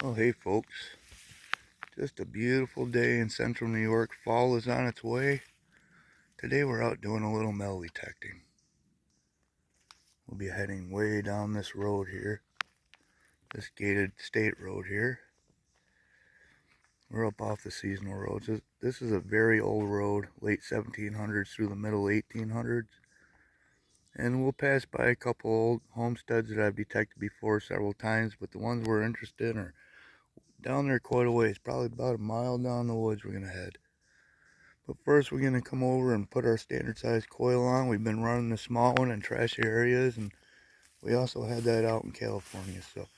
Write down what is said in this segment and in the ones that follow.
Oh, hey folks, just a beautiful day in central New York. Fall is on its way. Today we're out doing a little metal detecting. We'll be heading way down this road here, this gated state road here. We're up off the seasonal roads. This is a very old road, late 1700s through the middle 1800s. And we'll pass by a couple old homesteads that I've detected before several times, but the ones we're interested in are down there quite a ways, probably about a mile down the woods we're going to head. But first we're going to come over and put our standard size coil on. We've been running the small one in trashy areas, and we also had that out in California. So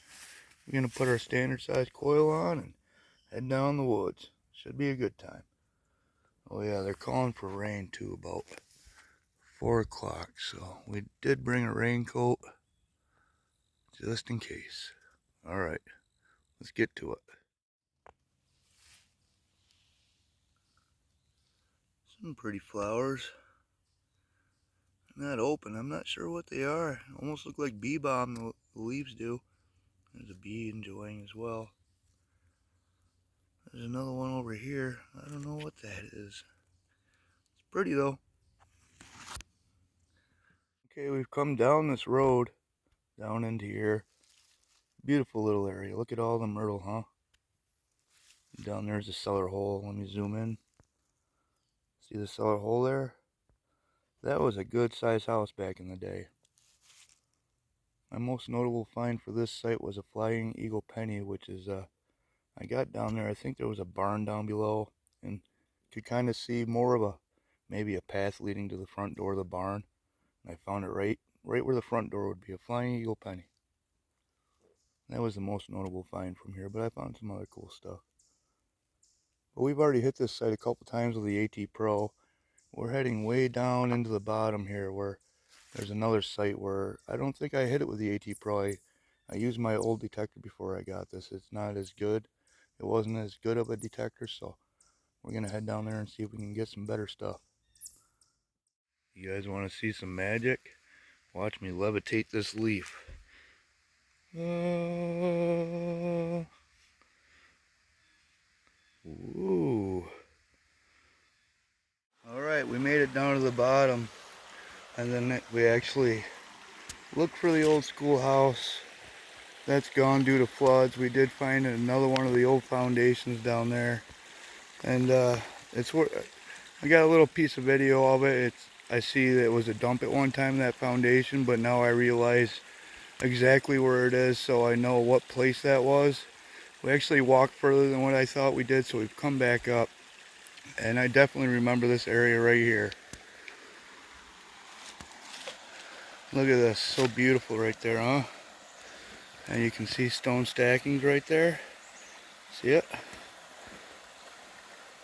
we're going to put our standard size coil on and head down the woods. Should be a good time. Oh yeah, they're calling for rain too about 4 o'clock. So we did bring a raincoat just in case. Alright, let's get to it. Some pretty flowers. Not open. I'm not sure what they are. Almost look like bee balm, the leaves do. There's a bee enjoying as well. There's another one over here. I don't know what that is. It's pretty though. Okay, we've come down this road, down into here. Beautiful little area. Look at all the myrtle, huh? Down there's a cellar hole. Let me zoom in. See the cellar hole there? That was a good sized house back in the day. My most notable find for this site was a flying eagle penny, which is I got down there. I think there was a barn down below, and could kind of see more of maybe a path leading to the front door of the barn. And I found it right where the front door would be, a flying eagle penny. That was the most notable find from here, but I found some other cool stuff. But we've already hit this site a couple times with the AT Pro. We're heading way down into the bottom here where there's another site where I don't think I hit it with the AT Pro. I used my old detector before I got this. It's not as good. It wasn't as good of a detector, so we're going to head down there and see if we can get some better stuff. You guys want to see some magic? Watch me levitate this leaf. Ooh. Alright, we made it down to the bottom, and then we actually looked for the old schoolhouse. That's gone due to floods. We did find another one of the old foundations down there, and it's where I got a little piece of video of it. I see that it was a dump at one time, that foundation, but now I realize exactly where it is, so I know what place that was. We actually walked further than what I thought we did, so we've come back up, and I definitely remember this area right here. Look at this, so beautiful right there, huh? And you can see stone stackings right there. See it?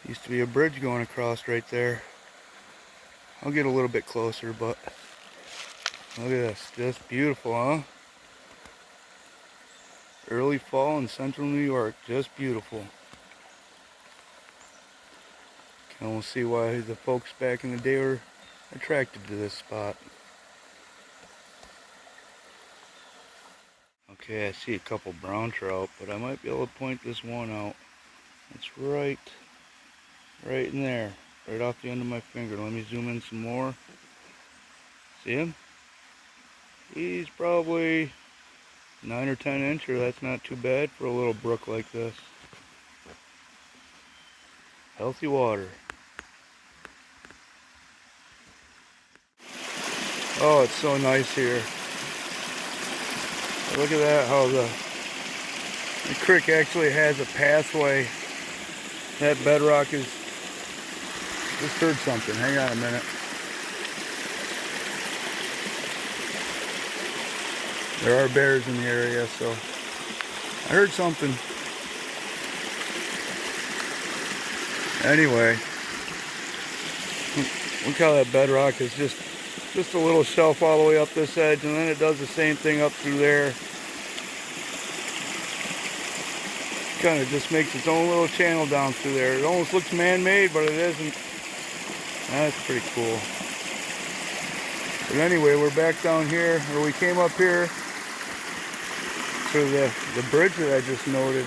Used to be a bridge going across right there. I'll get a little bit closer, but look at this, just beautiful, huh? Early fall in central New York, just beautiful. And we'll see why the folks back in the day were attracted to this spot. Okay, I see a couple brown trout, but I might be able to point this one out. It's right in there, right off the end of my finger. Let me zoom in some more. See him? He's probably 9 or 10 incher. That's not too bad for a little brook like this. Healthy water. Oh, it's so nice here. Look at that, how the creek actually has a pathway. That bedrock is... Just heard something. Hang on a minute. There are bears in the area, so I heard something. Anyway, look how that bedrock is just a little shelf all the way up this edge, and then it does the same thing up through there. Kind of just makes its own little channel down through there. It almost looks man-made, but it isn't. That's pretty cool. But anyway, we're back down here, or we came up here to the bridge that I just noted.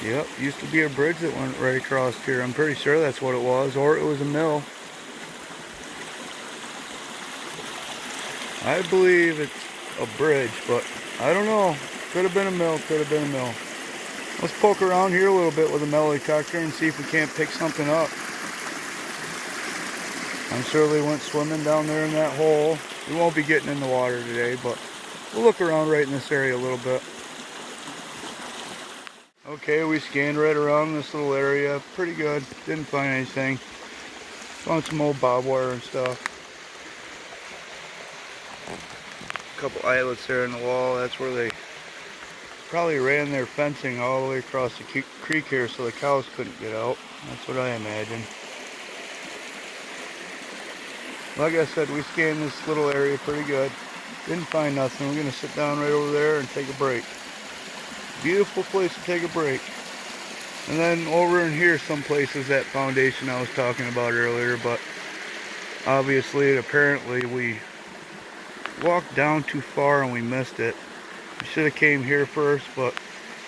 Yep, used to be a bridge that went right across here. I'm pretty sure that's what it was, or it was a mill. I believe it's a bridge, but I don't know. Could have been a mill, could have been a mill. Let's poke around here a little bit with a metal detector and see if we can't pick something up. I'm sure they went swimming down there in that hole. We won't be getting in the water today, but we'll look around right in this area a little bit. Okay, we scanned right around this little area. Pretty good. Didn't find anything. Found some old barbed wire and stuff. A couple eyelets there in the wall. That's where they probably ran their fencing all the way across the creek here so the cows couldn't get out. That's what I imagine. Like I said, we scanned this little area pretty good. Didn't find nothing. We're going to sit down right over there and take a break. Beautiful place to take a break. And then over in here someplace is that foundation I was talking about earlier, but obviously, apparently we walked down too far and we missed it. We should have came here first, but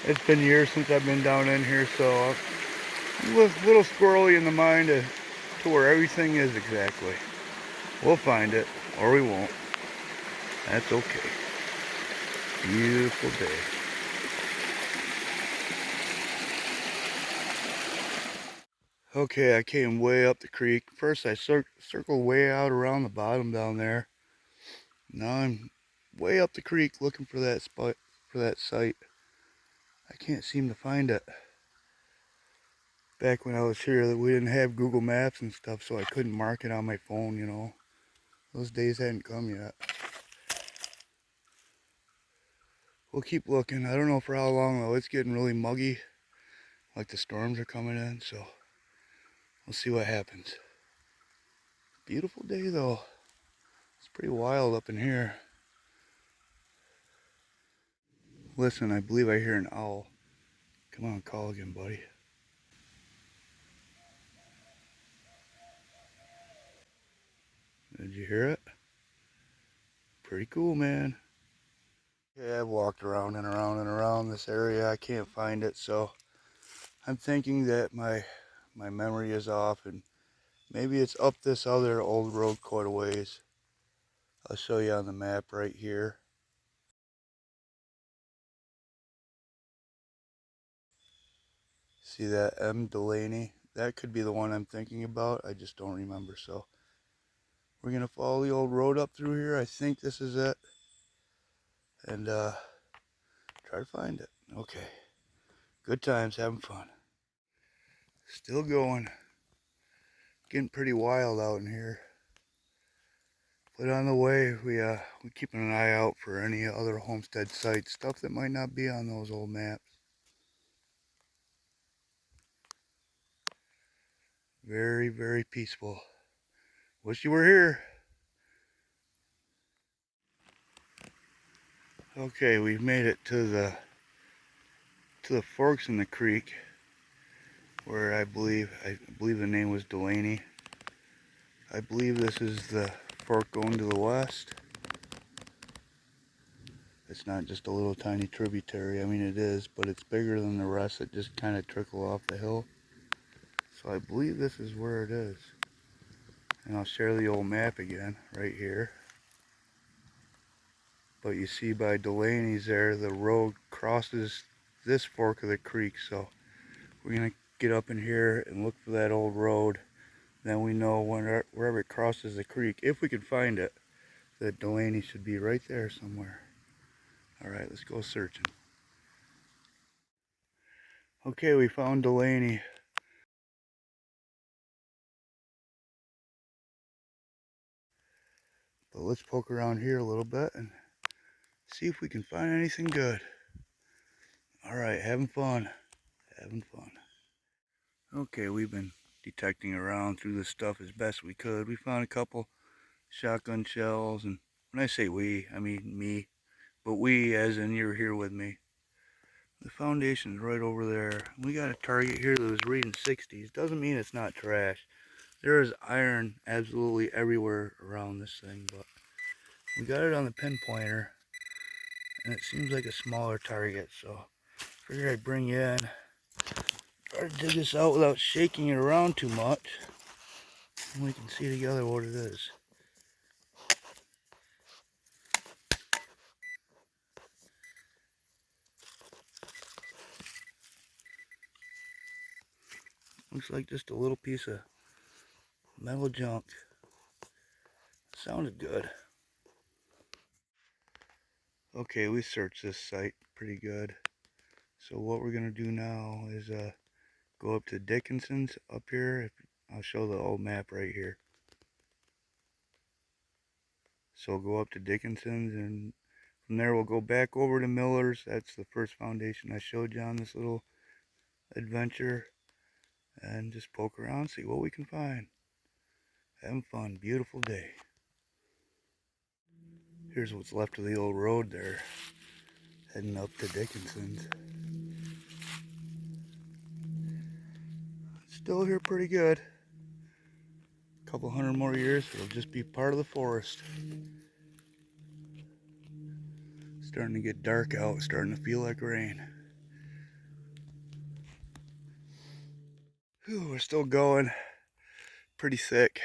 it's been years since I've been down in here, so I'm a little squirrely in the mind to where everything is exactly. We'll find it, or we won't. That's okay. Beautiful day. Okay, I came way up the creek. First I circled way out around the bottom down there. Now I'm way up the creek looking for that spot, for that site. I can't seem to find it. Back when I was here, we didn't have Google Maps and stuff, so I couldn't mark it on my phone, you know. Those days hadn't come yet. We'll keep looking. I don't know for how long though. It's getting really muggy, like the storms are coming in, so we'll see what happens. Beautiful day though. It's pretty wild up in here. Listen, I believe I hear an owl. Come on, call again, buddy. Did you hear it? Pretty cool, man. Yeah, I've walked around and around and around this area. I can't find it, so I'm thinking that my memory is off and maybe it's up this other old road quite a ways. I'll show you on the map right here. See that M. Delaney? That could be the one I'm thinking about. I just don't remember, so we're gonna follow the old road up through here. I think this is it. And try to find it. Okay. Good times, having fun. Still going. Getting pretty wild out in here. But on the way, we're keeping an eye out for any other homestead sites, stuff that might not be on those old maps. Very, very peaceful. Wish you were here. Okay, we've made it to the forks in the creek, where I believe the name was Delaney. I believe this is the fork going to the west. It's not just a little tiny tributary. I mean it is, but it's bigger than the rest that just kind of trickle off the hill. So I believe this is where it is. And I'll share the old map again right here. But you see by Delaney's there, the road crosses this fork of the creek. So we're gonna get up in here and look for that old road. Then we know wherever it crosses the creek, if we can find it, that Delaney should be right there somewhere. All right, let's go searching. Okay, we found Delaney. But let's poke around here a little bit and see if we can find anything good. All right, having fun. Having fun. Okay, we've been detecting around through this stuff as best we could. We found a couple shotgun shells, and when I say we, I mean me. But we, as in you're here with me. The foundation's right over there. We got a target here that was reading 60s. Doesn't mean it's not trash. There is iron absolutely everywhere around this thing, but we got it on the pinpointer, and it seems like a smaller target, so I figured I'd bring you in, Try to dig this out without shaking it around too much. And we can see together what it is. Looks like just a little piece of metal junk. Sounded good. Okay, we searched this site pretty good. So what we're gonna do now is go up to Dickinson's up here. I'll show the old map right here. So we'll go up to Dickinson's, and from there we'll go back over to Miller's. That's the first foundation I showed you on this little adventure. And just poke around, see what we can find. Having fun, beautiful day. Here's what's left of the old road there, heading up to Dickinson's. Still here pretty good. A couple hundred more years, it'll just be part of the forest. Starting to get dark out, starting to feel like rain. Whew, we're still going, pretty thick.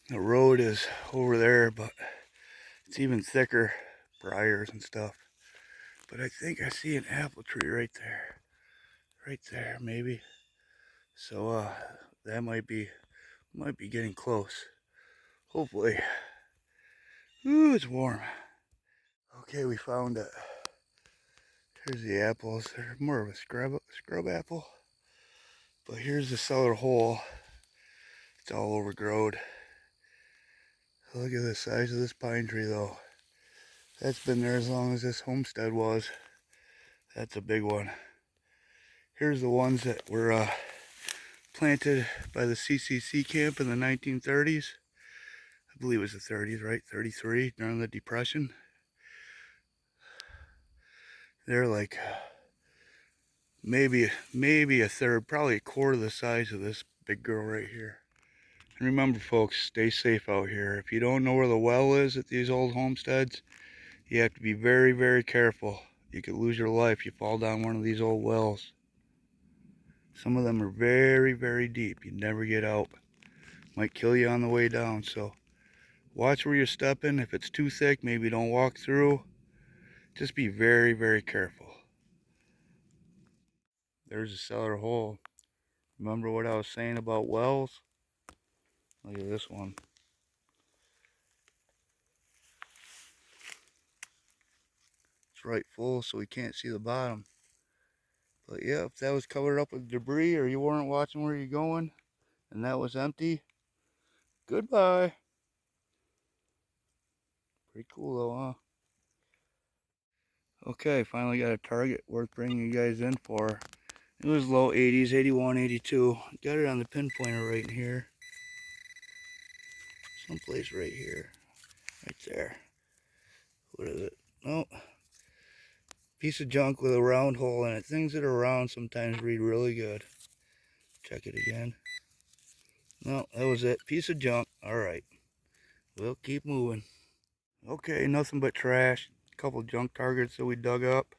The road is over there, but it's even thicker, briars and stuff. But I think I see an apple tree right there, maybe. So that might be getting close. Hopefully. Ooh, it's warm. Okay, we found it. Here's the apples. They're more of a scrub apple. But here's the cellar hole. It's all overgrown. Look at the size of this pine tree though. That's been there as long as this homestead was. That's a big one. Here's the ones that were planted by the CCC camp in the 1930s. I believe it was the 30s, right? 33, during the Depression. They're like maybe a third, probably a quarter the size of this big girl right here. And remember folks, stay safe out here. If you don't know where the well is at these old homesteads, you have to be very, very careful. You could lose your life if you fall down one of these old wells. Some of them are very, very deep. You never get out. Might kill you on the way down, so watch where you're stepping. If it's too thick, maybe don't walk through. Just be very, very careful. There's a cellar hole. Remember what I was saying about wells? Look at this one. It's right full, so we can't see the bottom. But yeah, if that was covered up with debris or you weren't watching where you're going and that was empty, goodbye. Pretty cool though, huh? Okay, finally got a target worth bringing you guys in for. It was low 80s, 81, 82. Got it on the pinpointer right in here. Someplace right here. Right there. What is it? Oh, piece of junk with a round hole in it. Things that are round sometimes read really good. Check it again. No, that was it. Piece of junk. Alright. We'll keep moving. Okay, nothing but trash. A couple junk targets that we dug up.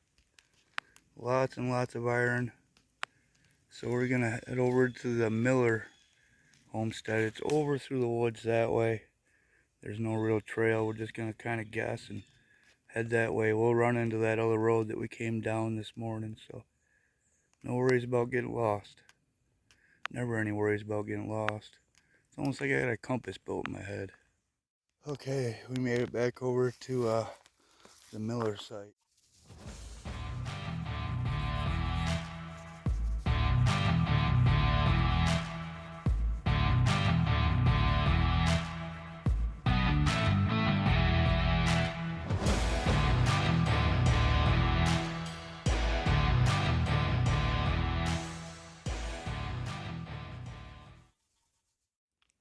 Lots and lots of iron. So we're going to head over to the Miller homestead. It's over through the woods that way. There's no real trail. We're just going to kind of guess and head that way. We'll run into that other road that we came down this morning. So no worries about getting lost. Never any worries about getting lost. It's almost like I got a compass built in my head. Okay, we made it back over to the Miller site.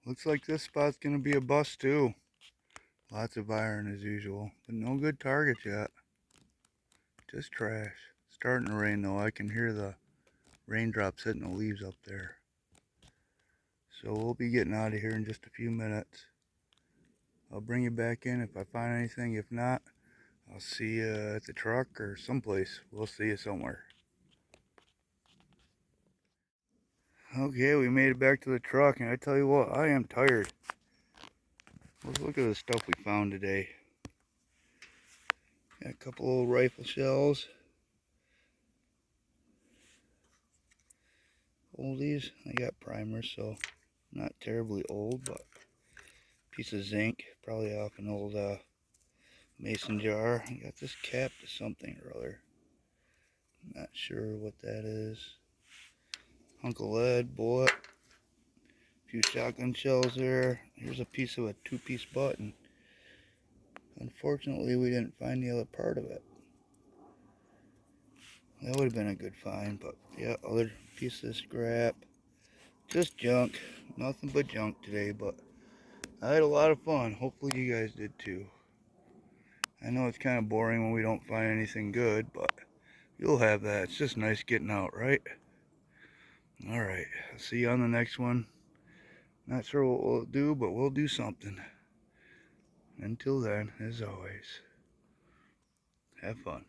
Looks like this spot's gonna be a bust too. Lots of iron as usual, but no good targets yet. Just trash. Starting to rain though. I can hear the raindrops hitting the leaves up there. So we'll be getting out of here in just a few minutes. I'll bring you back in if I find anything. If not, I'll see you at the truck or someplace. We'll see you somewhere. Okay, we made it back to the truck, and I tell you what, I am tired. Let's look at the stuff we found today. Got a couple old rifle shells. Oldies. I got primers, so not terribly old, but piece of zinc, probably off an old mason jar. I got this cap to something or other. Not sure what that is. Hunk of lead, bullet. A few shotgun shells there. Here's a piece of a two-piece button. Unfortunately, we didn't find the other part of it. That would have been a good find, but yeah, other piece of scrap. Just junk. Nothing but junk today, but I had a lot of fun. Hopefully you guys did too. I know it's kind of boring when we don't find anything good, but you'll have that. It's just nice getting out, right? Alright, I'll see you on the next one. Not sure what we'll do, but we'll do something. Until then, as always, have fun.